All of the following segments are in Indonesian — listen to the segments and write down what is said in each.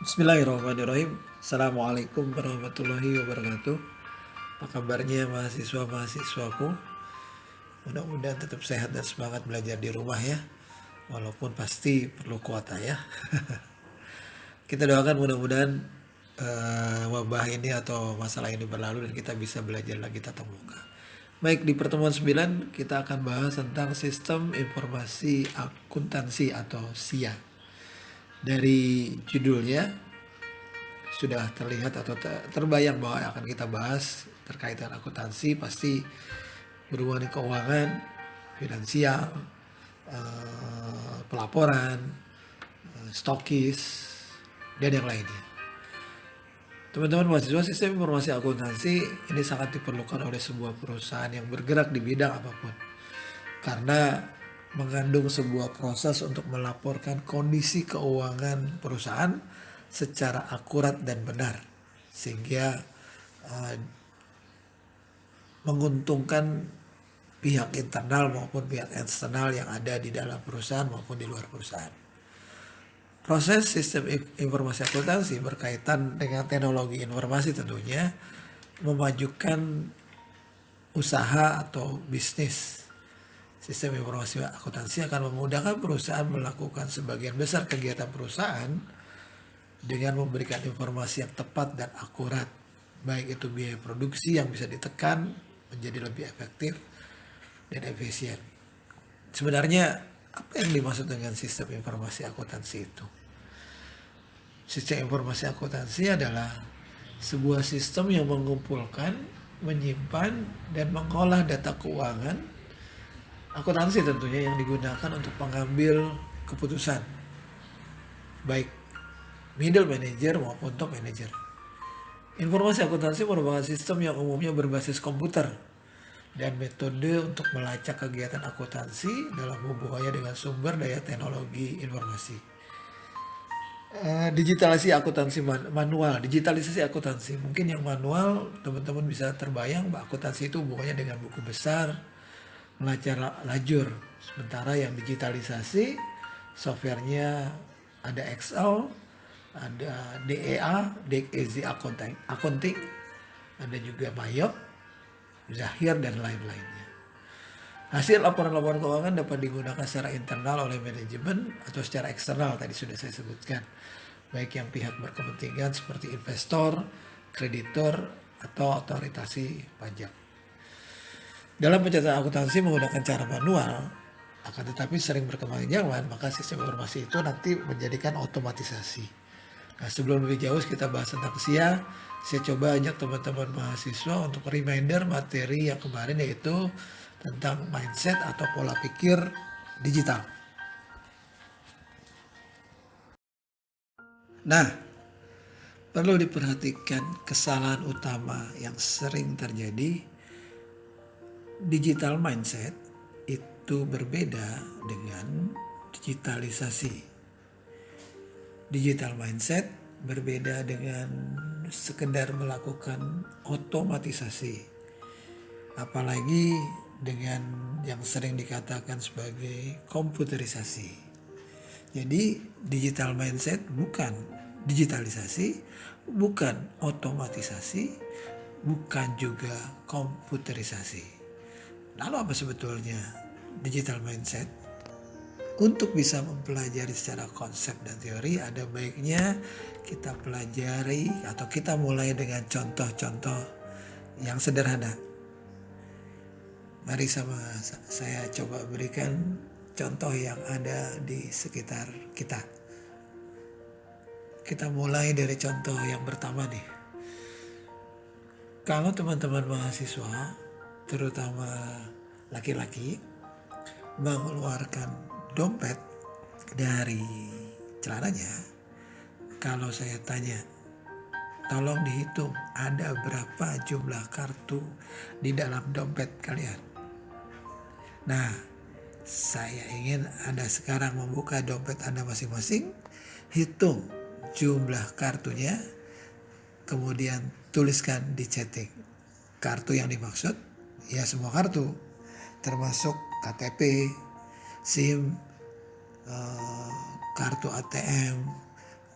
Bismillahirrahmanirrahim. Assalamualaikum warahmatullahi wabarakatuh. Apa kabarnya mahasiswa-mahasiswaku? Mudah-mudahan tetap sehat dan semangat belajar di rumah ya. Walaupun pasti perlu kuota ya. Kita doakan mudah-mudahan wabah ini atau masalah ini berlalu dan kita bisa belajar lagi tatap muka. Baik, di pertemuan 9 kita akan bahas tentang sistem informasi akuntansi atau SIA. Dari judulnya sudah terlihat atau terbayang bahwa akan kita bahas terkait dengan akuntansi, pasti berhubungan dengan keuangan, finansial, pelaporan, stokis, dan yang lainnya. Teman-teman mahasiswa, sistem informasi akuntansi ini sangat diperlukan oleh sebuah perusahaan yang bergerak di bidang apapun. Karena mengandung sebuah proses untuk melaporkan kondisi keuangan perusahaan secara akurat dan benar. Sehingga menguntungkan pihak internal maupun pihak eksternal yang ada di dalam perusahaan maupun di luar perusahaan. Proses sistem informasi akuntansi berkaitan dengan teknologi informasi tentunya memajukan usaha atau bisnis. Sistem informasi akuntansi akan memudahkan perusahaan melakukan sebagian besar kegiatan perusahaan dengan memberikan informasi yang tepat dan akurat. Baik itu biaya produksi yang bisa ditekan menjadi lebih efektif dan efisien. Sebenarnya apa yang dimaksud dengan sistem informasi akuntansi itu? Sistem informasi akuntansi adalah sebuah sistem yang mengumpulkan, menyimpan, dan mengolah data keuangan akuntansi tentunya yang digunakan untuk mengambil keputusan baik middle manager maupun top manager. Informasi akuntansi merupakan sistem yang umumnya berbasis komputer dan metode untuk melacak kegiatan akuntansi dalam hubungannya dengan sumber daya teknologi informasi. Digitalisasi akuntansi manual, digitalisasi akuntansi. Mungkin yang manual teman-teman bisa terbayang bahwa akuntansi itu hubungannya dengan buku besar, neraca lajur. Sementara yang digitalisasi softwarenya ada Excel, ada DEA, Easy Accounting, ada juga Mayop, Zahir dan lain-lainnya. Hasil laporan-laporan keuangan dapat digunakan secara internal oleh manajemen atau secara eksternal tadi sudah saya sebutkan. Baik yang pihak berkepentingan seperti investor, kreditor, atau otoritasi pajak. Dalam pencatatan akuntansi menggunakan cara manual, akan tetapi sering berkembang zaman, maka sistem informasi itu nanti menjadikan otomatisasi. Nah, sebelum lebih jauh kita bahas tentang SIA, saya coba ajak teman-teman mahasiswa untuk reminder materi yang kemarin yaitu tentang mindset atau pola pikir digital. Nah, perlu diperhatikan kesalahan utama yang sering terjadi. Digital mindset itu berbeda dengan digitalisasi. Digital mindset berbeda dengan sekedar melakukan otomatisasi. Apalagi dengan yang sering dikatakan sebagai komputerisasi. Jadi digital mindset bukan digitalisasi, bukan otomatisasi, bukan juga komputerisasi. Lalu apa sebetulnya digital mindset? Untuk bisa mempelajari secara konsep dan teori, ada baiknya kita pelajari atau kita mulai dengan contoh-contoh yang sederhana. Mari saya coba berikan contoh yang ada di sekitar kita. Kita mulai dari contoh yang pertama nih. Kalau teman-teman mahasiswa, terutama laki-laki, mengeluarkan dompet dari celananya, kalau saya tanya, tolong dihitung ada berapa jumlah kartu di dalam dompet kalian. Nah, saya ingin Anda sekarang membuka dompet Anda masing-masing, hitung jumlah kartunya, kemudian tuliskan di chatting. Kartu yang dimaksud, ya semua kartu, termasuk KTP, SIM, kartu ATM,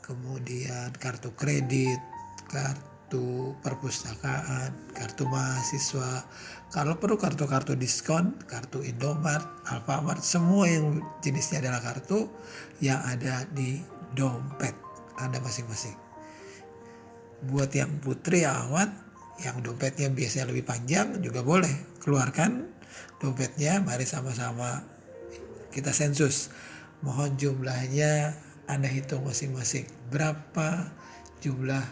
kemudian kartu kredit, kartu perpustakaan, kartu mahasiswa, kalau perlu kartu-kartu diskon, kartu Indomart, Alfamart, semua yang jenisnya adalah kartu yang ada di dompet Anda masing-masing. Buat yang putri Ahmad, yang dompetnya biasanya lebih panjang juga boleh. Keluarkan dompetnya, mari sama-sama kita sensus. Mohon jumlahnya Anda hitung masing-masing. Berapa jumlah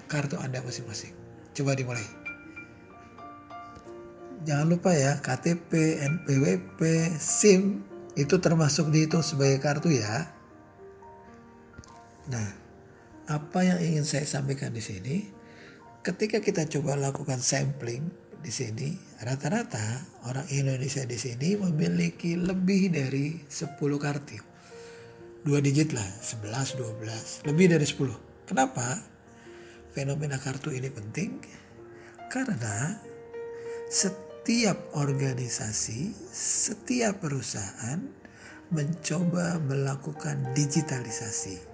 kartu Anda masing-masing? Coba dimulai. Jangan lupa ya, KTP, NPWP, SIM itu termasuk dihitung sebagai kartu ya. Nah, apa yang ingin saya sampaikan di sini? Ketika kita coba lakukan sampling di sini, rata-rata orang Indonesia di sini memiliki lebih dari 10 kartu. 2 digit lah, 11, 12, lebih dari 10. Kenapa? Fenomena kartu ini penting karena setiap organisasi, setiap perusahaan mencoba melakukan digitalisasi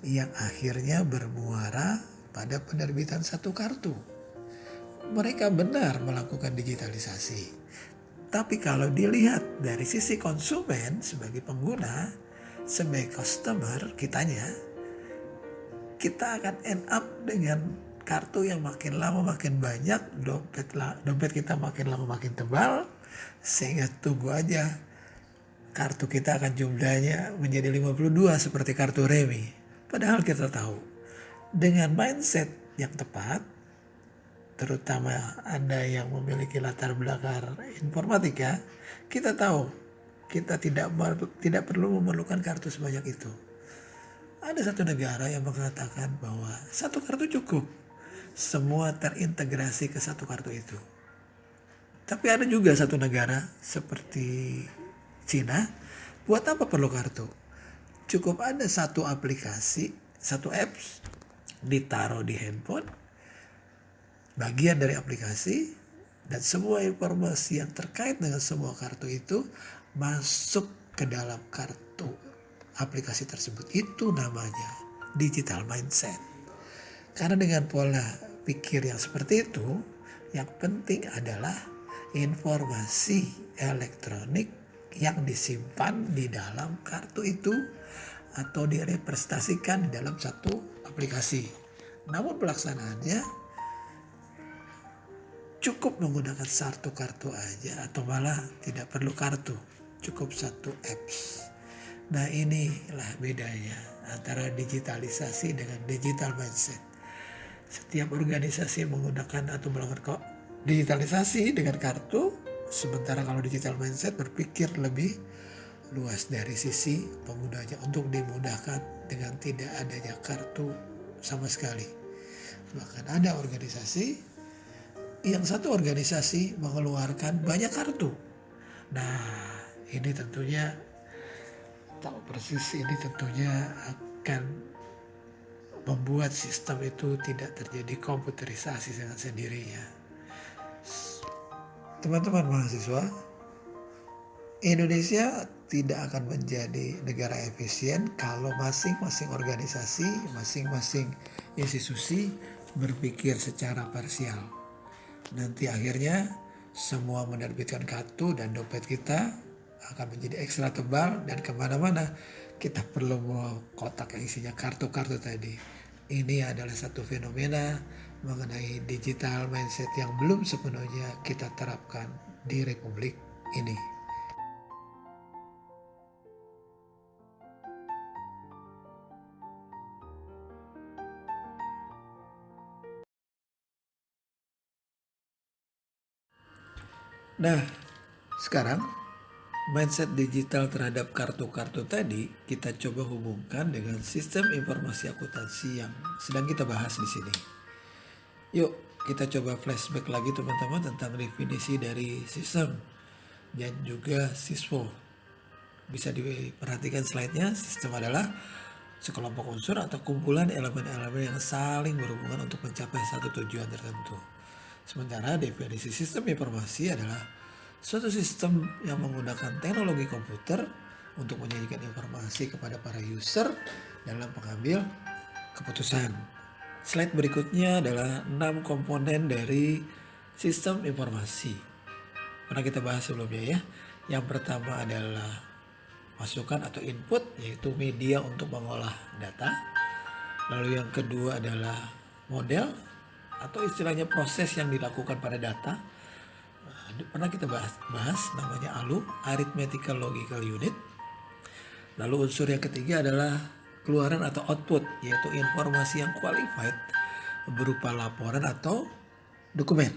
yang akhirnya bermuara pada penerbitan satu kartu. Mereka benar melakukan digitalisasi. Tapi kalau dilihat dari sisi konsumen sebagai pengguna, sebagai customer kitanya, kita akan end up dengan kartu yang makin lama makin banyak, dompet kita makin lama makin tebal, sehingga tunggu aja kartu kita akan jumlahnya menjadi 52 seperti kartu remi. Padahal kita tahu dengan mindset yang tepat, terutama Anda yang memiliki latar belakang informatika, kita tahu kita tidak perlu memerlukan kartu sebanyak itu. Ada satu negara yang mengatakan bahwa satu kartu cukup, semua terintegrasi ke satu kartu itu. Tapi ada juga satu negara seperti Cina, buat apa perlu kartu? Cukup ada satu aplikasi, satu apps, ditaruh di handphone, bagian dari aplikasi, dan semua informasi yang terkait dengan semua kartu itu masuk ke dalam kartu aplikasi tersebut. Itu namanya digital mindset. Karena dengan pola pikir yang seperti itu, yang penting adalah informasi elektronik yang disimpan di dalam kartu itu atau direpresentasikan di dalam satu aplikasi. Namun pelaksanaannya cukup menggunakan satu kartu aja atau malah tidak perlu kartu, cukup satu apps. Nah, inilah bedanya antara digitalisasi dengan digital mindset. Setiap organisasi menggunakan atau melakukan digitalisasi dengan kartu, sementara kalau digital mindset berpikir lebih luas dari sisi penggunanya untuk dimudahkan dengan tidak adanya kartu sama sekali. Bahkan ada organisasi yang satu organisasi mengeluarkan banyak kartu. Nah, ini tentunya tahu persis, ini tentunya akan membuat sistem itu tidak terjadi komputerisasi dengan sendirinya. Teman-teman mahasiswa, Indonesia tidak akan menjadi negara efisien kalau masing-masing organisasi, masing-masing institusi berpikir secara parsial. Nanti akhirnya semua menerbitkan kartu dan dompet kita akan menjadi ekstra tebal dan kemana-mana kita perlu bawa kotak yang isinya kartu-kartu tadi. Ini adalah satu fenomena mengenai digital mindset yang belum sepenuhnya kita terapkan di Republik ini. Nah, sekarang mindset digital terhadap kartu-kartu tadi kita coba hubungkan dengan sistem informasi akuntansi yang sedang kita bahas di sini. Yuk, kita coba flashback lagi teman-teman tentang definisi dari sistem dan juga SISPO. Bisa diperhatikan slide-nya. Sistem adalah sekelompok unsur atau kumpulan elemen-elemen yang saling berhubungan untuk mencapai satu tujuan tertentu. Sementara definisi sistem informasi adalah suatu sistem yang menggunakan teknologi komputer untuk menyajikan informasi kepada para user dalam pengambil keputusan. Slide berikutnya adalah 6 komponen dari sistem informasi. Pernah kita bahas sebelumnya ya. Yang pertama adalah masukan atau input, yaitu media untuk mengolah data. Lalu yang kedua adalah model atau istilahnya proses yang dilakukan pada data. Pernah kita bahas namanya ALU, Arithmetical Logical Unit. Lalu unsur yang ketiga adalah keluaran atau output, yaitu informasi yang qualified berupa laporan atau dokumen.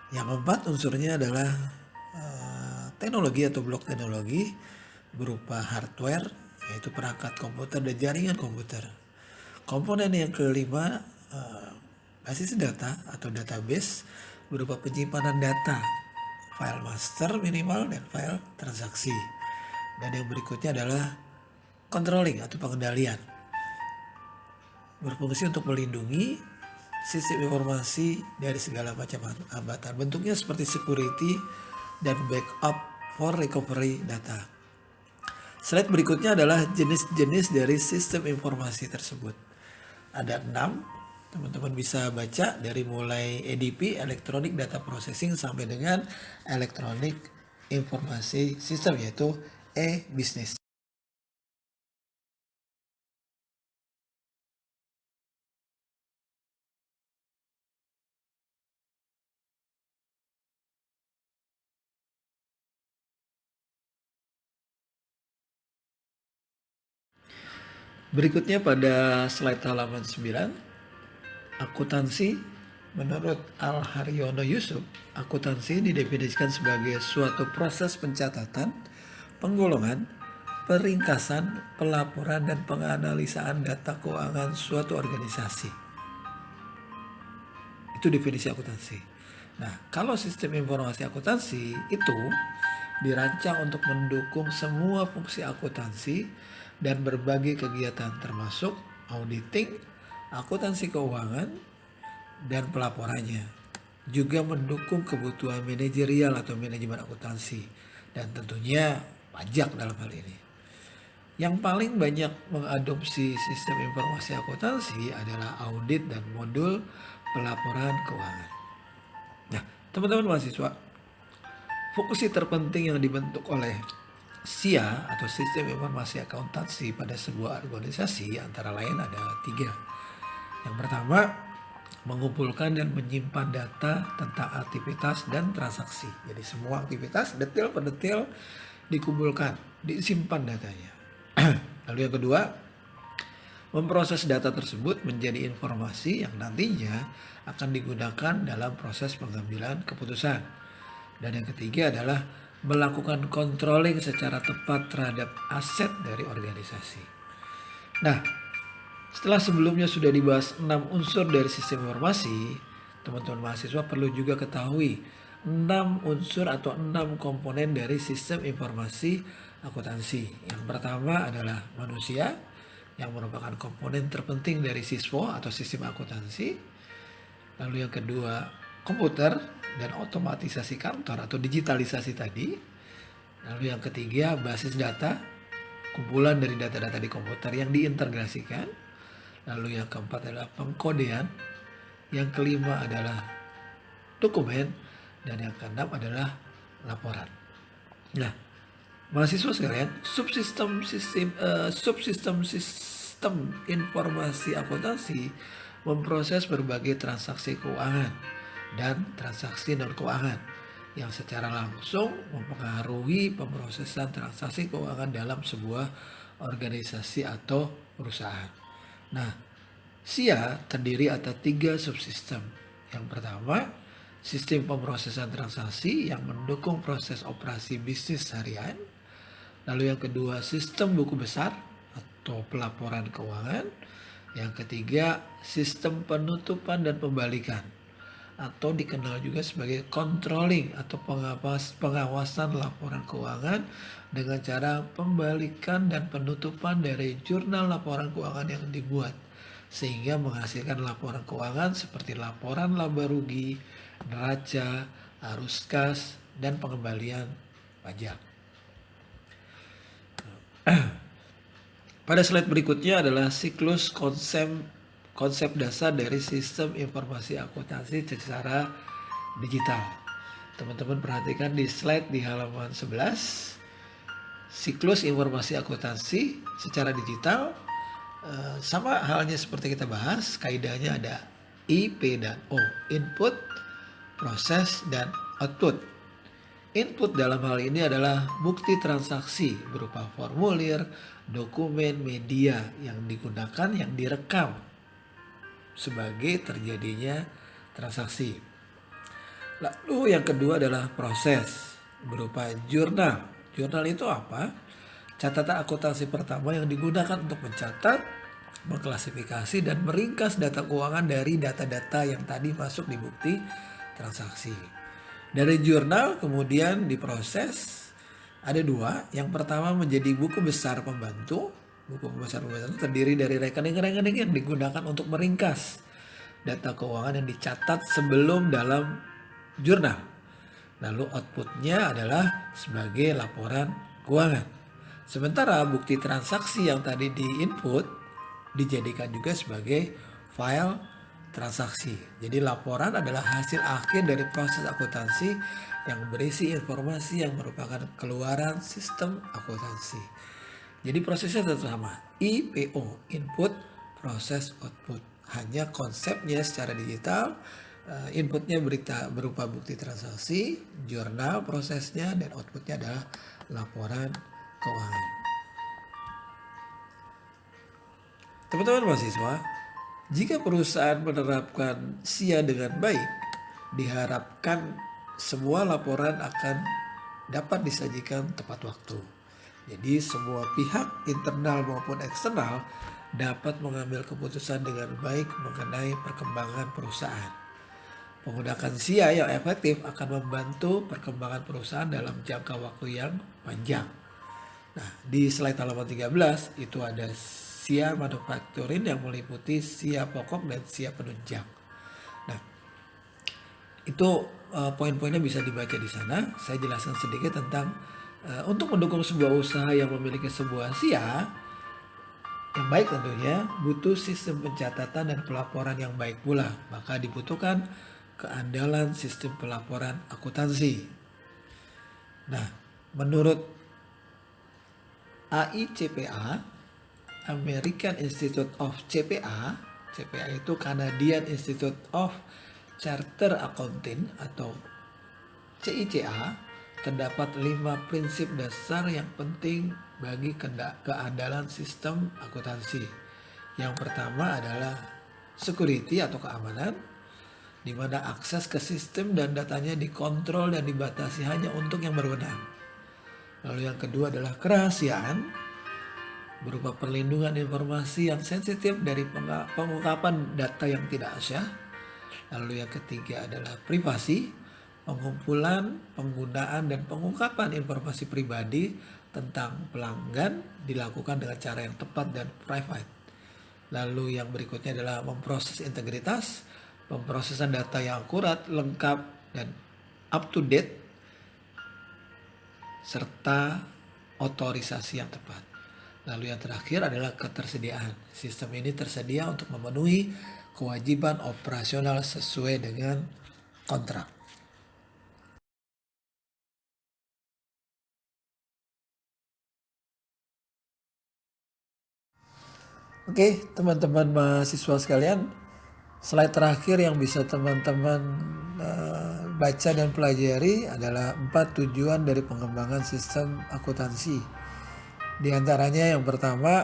Yang keempat unsurnya adalah teknologi atau blok teknologi berupa hardware, yaitu perangkat komputer dan jaringan komputer. Komponen yang kelima basis data atau database berupa penyimpanan data, file master minimal dan file transaksi. Dan yang berikutnya adalah controlling atau pengendalian, berfungsi untuk melindungi sistem informasi dari segala macam hambatan. Bentuknya seperti security dan backup for recovery data. Slide berikutnya adalah jenis-jenis dari sistem informasi tersebut. Ada 6. Teman-teman bisa baca dari mulai EDP, Electronic Data Processing, sampai dengan Electronic Informasi System, yaitu e-business. Berikutnya pada slide halaman 9, akuntansi. Menurut Al-Haryono Yusuf, akuntansi didefinisikan sebagai suatu proses pencatatan, penggolongan, peringkasan, pelaporan, dan penganalisaan data keuangan suatu organisasi. Itu definisi akuntansi. Nah, kalau sistem informasi akuntansi itu dirancang untuk mendukung semua fungsi akuntansi dan berbagai kegiatan termasuk auditing, akuntansi keuangan, dan pelaporannya. Juga mendukung kebutuhan manajerial atau manajemen akuntansi, dan tentunya pajak dalam hal ini. Yang paling banyak mengadopsi sistem informasi akuntansi adalah audit dan modul pelaporan keuangan. Nah, teman-teman mahasiswa, fungsi terpenting yang dibentuk oleh SIA atau Sistem Informasi Akuntansi pada sebuah organisasi antara lain ada 3. Yang pertama, mengumpulkan dan menyimpan data tentang aktivitas dan transaksi. Jadi semua aktivitas detail per detail dikumpulkan, disimpan datanya. Lalu yang kedua, memproses data tersebut menjadi informasi yang nantinya akan digunakan dalam proses pengambilan keputusan. Dan yang ketiga adalah melakukan controlling secara tepat terhadap aset dari organisasi. Nah, setelah sebelumnya sudah dibahas 6 unsur dari sistem informasi, teman-teman mahasiswa perlu juga ketahui 6 unsur atau 6 komponen dari sistem informasi akuntansi. Yang pertama adalah manusia, yang merupakan komponen terpenting dari SISPO atau sistem akuntansi. Lalu yang kedua, komputer dan otomatisasi kantor atau digitalisasi tadi. Lalu yang ketiga, basis data, kumpulan dari data-data di komputer yang diintegrasikan. Lalu yang keempat adalah pengkodean. Yang kelima adalah dokumen. Dan yang keenam adalah laporan. Nah, mahasiswa sekalian, subsistem sistem informasi akuntansi memproses berbagai transaksi keuangan dan transaksi non keuangan yang secara langsung mempengaruhi pemrosesan transaksi keuangan dalam sebuah organisasi atau perusahaan. Nah, SIA terdiri atas 3 subsistem. Yang pertama, sistem pemrosesan transaksi yang mendukung proses operasi bisnis harian. Lalu yang kedua, sistem buku besar atau pelaporan keuangan. Yang ketiga, sistem penutupan dan pembalikan atau dikenal juga sebagai controlling atau pengawasan laporan keuangan dengan cara pembalikan dan penutupan dari jurnal laporan keuangan yang dibuat sehingga menghasilkan laporan keuangan seperti laporan laba rugi, neraca, arus kas, dan pengembalian pajak. Pada slide berikutnya adalah siklus konsep dasar dari sistem informasi akuntansi secara digital. Teman-teman perhatikan di slide di halaman 11. Siklus informasi akuntansi secara digital sama halnya seperti kita bahas, kaidahnya ada I, P, dan O. Input, proses, dan output. Input dalam hal ini adalah bukti transaksi berupa formulir, dokumen, media yang digunakan, yang direkam sebagai terjadinya transaksi. Lalu yang kedua adalah proses berupa jurnal. Jurnal itu apa? Catatan akuntansi pertama yang digunakan untuk mencatat, mengklasifikasi, dan meringkas data keuangan dari data-data yang tadi masuk di bukti transaksi. Dari jurnal kemudian diproses, ada dua. Yang pertama menjadi buku besar pembantu. Buku besar pembantu terdiri dari rekening-rekening yang digunakan untuk meringkas data keuangan yang dicatat sebelum dalam jurnal. Lalu outputnya adalah sebagai laporan keuangan. Sementara bukti transaksi yang tadi di input dijadikan juga sebagai file transaksi. Jadi laporan adalah hasil akhir dari proses akuntansi yang berisi informasi yang merupakan keluaran sistem akuntansi. Jadi prosesnya tetap sama, IPO, input, proses, output. Hanya konsepnya secara digital, inputnya berupa bukti transaksi, jurnal prosesnya, dan outputnya adalah laporan keuangan. Teman-teman mahasiswa, jika perusahaan menerapkan SIA dengan baik, diharapkan semua laporan akan dapat disajikan tepat waktu. Jadi semua pihak internal maupun eksternal dapat mengambil keputusan dengan baik mengenai perkembangan perusahaan. Menggunakan SIA yang efektif akan membantu perkembangan perusahaan dalam jangka waktu yang panjang. Nah, di slide halaman 13 itu ada SIA manufacturing yang meliputi SIA pokok dan SIA penunjang. Nah, itu poin-poinnya bisa dibaca di sana. Saya jelaskan sedikit tentang untuk mendukung sebuah usaha yang memiliki sebuah SIA yang baik tentunya butuh sistem pencatatan dan pelaporan yang baik pula. Maka dibutuhkan keandalan sistem pelaporan akuntansi. Nah, menurut AICPA, American Institute of CPA, CPA itu Canadian Institute of Charter Accounting atau CICA, terdapat 5 prinsip dasar yang penting bagi keandalan sistem akuntansi. Yang pertama adalah security atau keamanan, di mana akses ke sistem dan datanya dikontrol dan dibatasi hanya untuk yang berwenang. Lalu yang kedua adalah kerahasiaan, berupa perlindungan informasi yang sensitif dari pengungkapan data yang tidak sah. Lalu yang ketiga adalah privasi, pengumpulan, penggunaan, dan pengungkapan informasi pribadi tentang pelanggan dilakukan dengan cara yang tepat dan private. Lalu yang berikutnya adalah memproses integritas, pemrosesan data yang akurat, lengkap, dan up to date, serta otorisasi yang tepat. Lalu yang terakhir adalah ketersediaan. Sistem ini tersedia untuk memenuhi kewajiban operasional sesuai dengan kontrak. Oke, teman-teman mahasiswa sekalian, slide terakhir yang bisa teman-teman baca dan pelajari adalah 4 tujuan dari pengembangan sistem akuntansi. Di antaranya yang pertama,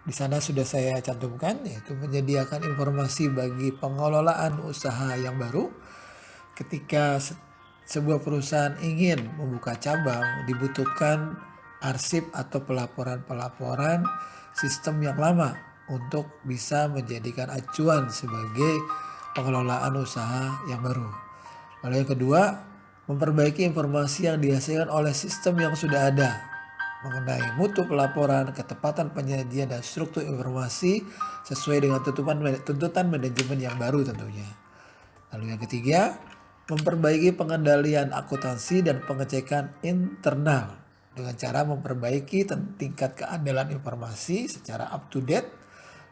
di sana sudah saya cantumkan, yaitu menyediakan informasi bagi pengelolaan usaha yang baru. Ketika sebuah perusahaan ingin membuka cabang, dibutuhkan arsip atau pelaporan-pelaporan sistem yang lama untuk bisa menjadikan acuan sebagai pengelolaan usaha yang baru. Lalu yang kedua, memperbaiki informasi yang dihasilkan oleh sistem yang sudah ada mengenai mutu pelaporan, ketepatan penyajian, dan struktur informasi sesuai dengan tuntutan manajemen yang baru tentunya. Lalu yang ketiga, memperbaiki pengendalian akuntansi dan pengecekan internal dengan cara memperbaiki tingkat keandalan informasi secara up to date,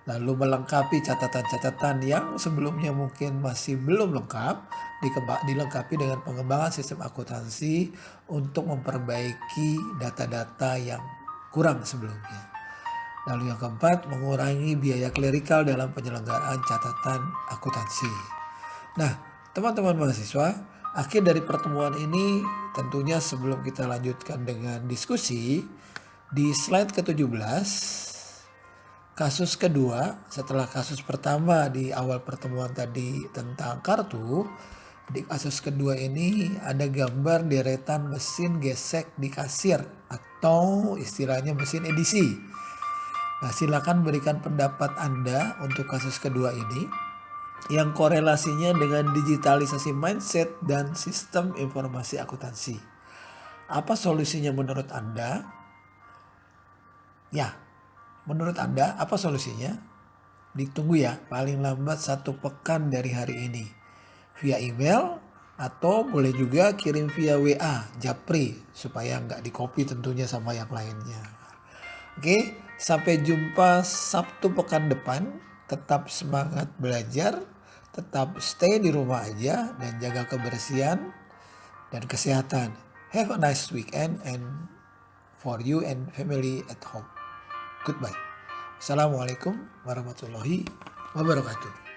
lalu melengkapi catatan-catatan yang sebelumnya mungkin masih belum lengkap, dilengkapi dengan pengembangan sistem akuntansi untuk memperbaiki data-data yang kurang sebelumnya. Lalu yang keempat, mengurangi biaya klerikal dalam penyelenggaraan catatan akuntansi. Nah, teman-teman mahasiswa, akhir dari pertemuan ini tentunya sebelum kita lanjutkan dengan diskusi, di slide ke-17, kasus kedua setelah kasus pertama di awal pertemuan tadi tentang kartu, di kasus kedua ini ada gambar deretan mesin gesek di kasir atau istilahnya mesin edisi. Nah, silakan berikan pendapat Anda untuk kasus kedua ini yang korelasinya dengan digitalisasi mindset dan sistem informasi akuntansi. Apa solusinya menurut Anda? Ya, menurut Anda apa solusinya? Ditunggu ya, paling lambat 1 pekan dari hari ini. Via email atau boleh juga kirim via WA, Japri, supaya nggak di-copy tentunya sama yang lainnya. Oke, sampai jumpa Sabtu pekan depan. Tetap semangat belajar, tetap stay di rumah aja dan jaga kebersihan dan kesehatan. Have a nice weekend and for you and family at home. Goodbye. Assalamualaikum warahmatullahi wabarakatuh.